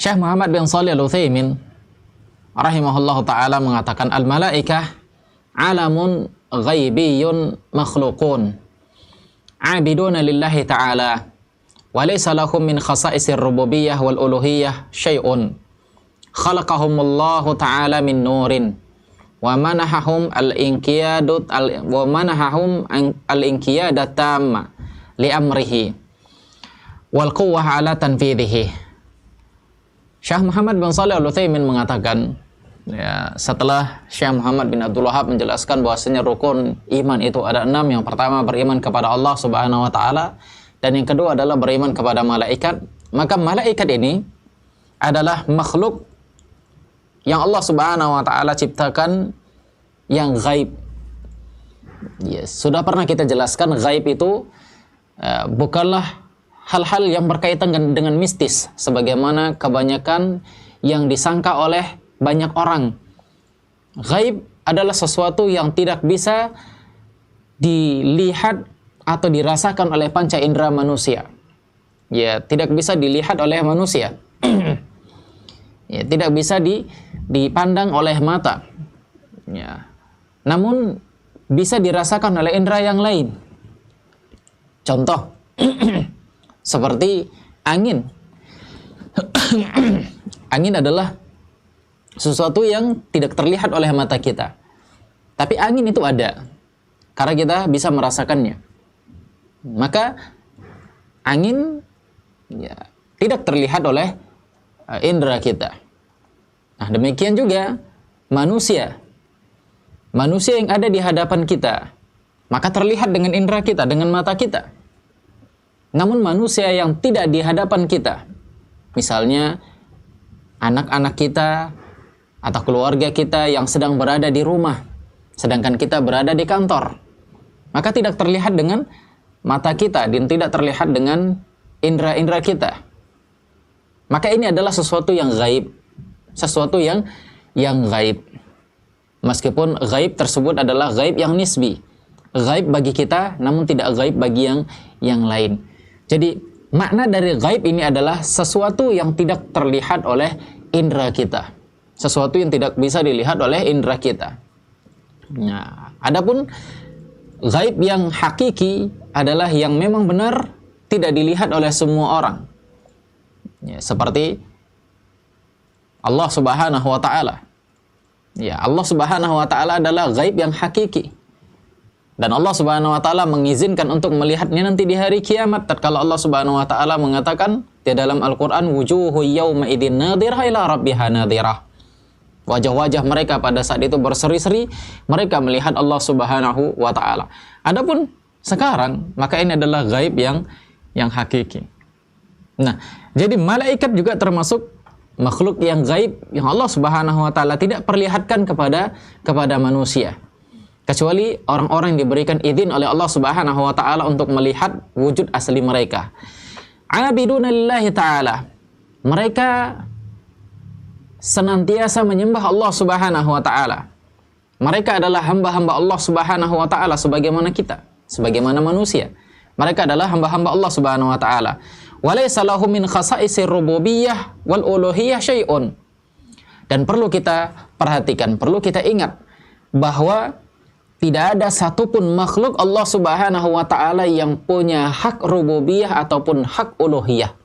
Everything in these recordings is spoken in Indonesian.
Syekh Muhammad bin Shalih Al-Utsaimin rahimahullahu taala mengatakan al-malaikah alamun ghaibiyyun makhluqun abiduna lillahi ta'ala wa laysa lahum min khasa'isir rububiyyah wal uluhiyyah syai'un khalaqahumullahu ta'ala min nurin wa manahahum al-inqiyadat tamma li amrihi wal quwwah ala tanfidhihi. Syekh Muhammad bin Shalih Al-Utsaimin mengatakan, ya, setelah Syekh Muhammad bin Abdul Wahhab menjelaskan bahwasanya rukun iman itu ada 6. Yang pertama beriman kepada Allah Subhanahu wa taala, dan yang kedua adalah beriman kepada malaikat. Maka malaikat ini adalah makhluk yang Allah Subhanahu wa taala ciptakan yang gaib. Yes, sudah pernah kita jelaskan gaib itu bukanlah hal-hal yang berkaitan dengan mistis sebagaimana kebanyakan yang disangka oleh banyak orang. Gaib adalah sesuatu yang tidak bisa dilihat atau dirasakan oleh panca indera manusia. Ya, tidak bisa dilihat oleh manusia. Ya, tidak bisa dipandang oleh mata. Ya. Namun bisa dirasakan oleh indera yang lain. Contoh seperti angin. Angin adalah sesuatu yang tidak terlihat oleh mata kita. Tapi angin itu ada karena kita bisa merasakannya. Maka angin ya, tidak terlihat oleh indera kita. Nah, demikian juga manusia. Manusia yang ada di hadapan kita, maka terlihat dengan indera kita, dengan mata kita. Namun manusia yang tidak di hadapan kita, misalnya anak-anak kita atau keluarga kita yang sedang berada di rumah, sedangkan kita berada di kantor, maka tidak terlihat dengan mata kita dan tidak terlihat dengan indera-indera kita. Maka ini adalah sesuatu yang gaib, sesuatu yang gaib. Meskipun gaib tersebut adalah gaib yang nisbi, gaib bagi kita, namun tidak gaib bagi yang lain. Jadi makna dari gaib ini adalah sesuatu yang tidak terlihat oleh indera kita, sesuatu yang tidak bisa dilihat oleh indera kita. Nah, adapun gaib yang hakiki adalah yang memang benar tidak dilihat oleh semua orang. Ya, seperti Allah Subhanahu wa taala. Ya, Allah Subhanahu wa taala adalah gaib yang hakiki. Dan Allah Subhanahu wa taala mengizinkan untuk melihatnya nanti di hari kiamat tatkala Allah Subhanahu wa taala mengatakan di dalam Al-Qur'an, wujuhu yauma idzin nadhirah ila rabbiha nadhirah. Wajah-wajah mereka pada saat itu berseri-seri, mereka melihat Allah Subhanahu wa taala. Adapun sekarang, maka ini adalah gaib yang hakiki. Nah, jadi malaikat juga termasuk makhluk yang gaib yang Allah Subhanahu wa taala tidak perlihatkan kepada manusia. Kecuali orang-orang yang diberikan izin oleh Allah Subhanahu wa taala untuk melihat wujud asli mereka. Abiduna lillahi ta'ala. Mereka senantiasa menyembah Allah Subhanahu wa taala. Mereka adalah hamba-hamba Allah Subhanahu wa taala sebagaimana kita, sebagaimana manusia. Mereka adalah hamba-hamba Allah Subhanahu wa taala. Walaysa lahum min khasa'isir rububiyyah wal uluhiyyah syai'un. Dan perlu kita perhatikan, perlu kita ingat bahwa tidak ada satupun makhluk Allah Subhanahu wa taala yang punya hak rububiyah ataupun hak uluhiyah.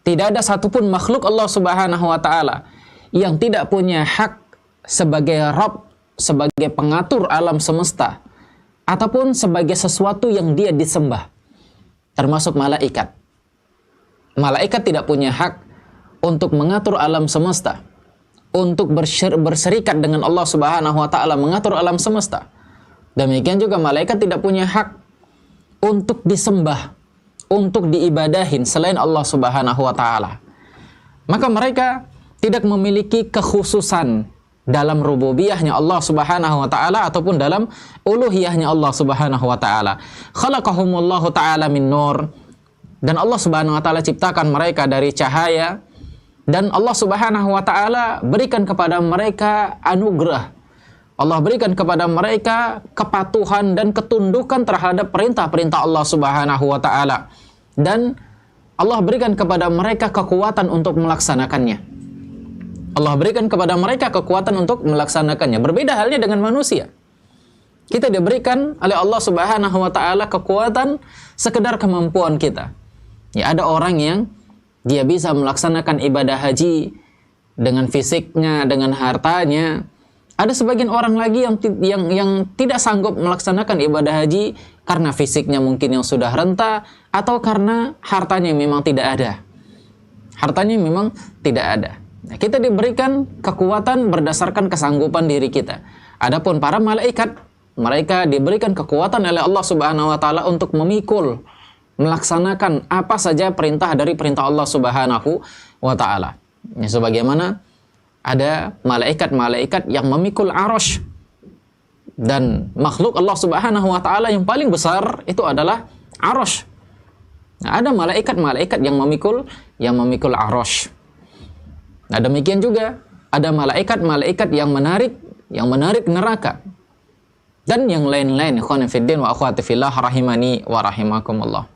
Tidak ada satupun makhluk Allah Subhanahu wa taala yang tidak punya hak sebagai Rabb, sebagai pengatur alam semesta, ataupun sebagai sesuatu yang dia disembah. Termasuk malaikat. Malaikat tidak punya hak untuk mengatur alam semesta, untuk berserikat dengan Allah Subhanahu wa taala mengatur alam semesta. Demikian juga malaikat tidak punya hak untuk disembah, untuk diibadahin selain Allah Subhanahu wa taala. Maka mereka tidak memiliki kekhususan dalam rububiyahnya Allah Subhanahu wa taala ataupun dalam uluhiyahnya Allah Subhanahu wa taala. Khalaqahumullahu taala min nur. Dan Allah Subhanahu wa taala ciptakan mereka dari cahaya. Dan Allah Subhanahu wa taala berikan kepada mereka anugerah. Allah berikan kepada mereka kepatuhan dan ketundukan terhadap perintah-perintah Allah Subhanahu wa taala. Dan Allah berikan kepada mereka kekuatan untuk melaksanakannya. Allah berikan kepada mereka kekuatan untuk melaksanakannya. Berbeda halnya dengan manusia. Kita diberikan oleh Allah Subhanahu wa taala kekuatan sekedar kemampuan kita. Ya, ada orang yang dia bisa melaksanakan ibadah haji dengan fisiknya, dengan hartanya. Ada sebagian orang lagi yang tidak sanggup melaksanakan ibadah haji karena fisiknya mungkin yang sudah renta atau karena hartanya memang tidak ada. Hartanya memang tidak ada. Nah, kita diberikan kekuatan berdasarkan kesanggupan diri kita. Adapun para malaikat, mereka diberikan kekuatan oleh Allah Subhanahu wa taala untuk memikul, melaksanakan apa saja perintah dari perintah Allah Subhanahu wa taala. Ya, sebagaimana ada malaikat-malaikat yang memikul arasy, dan makhluk Allah Subhanahu wa taala yang paling besar itu adalah arasy. Nah, ada malaikat-malaikat yang memikul arasy. Nah, demikian juga ada malaikat-malaikat yang menarik neraka dan yang lain-lain. Ikhwan fillah wa akhwati fillah rahimani wa rahimakumullah.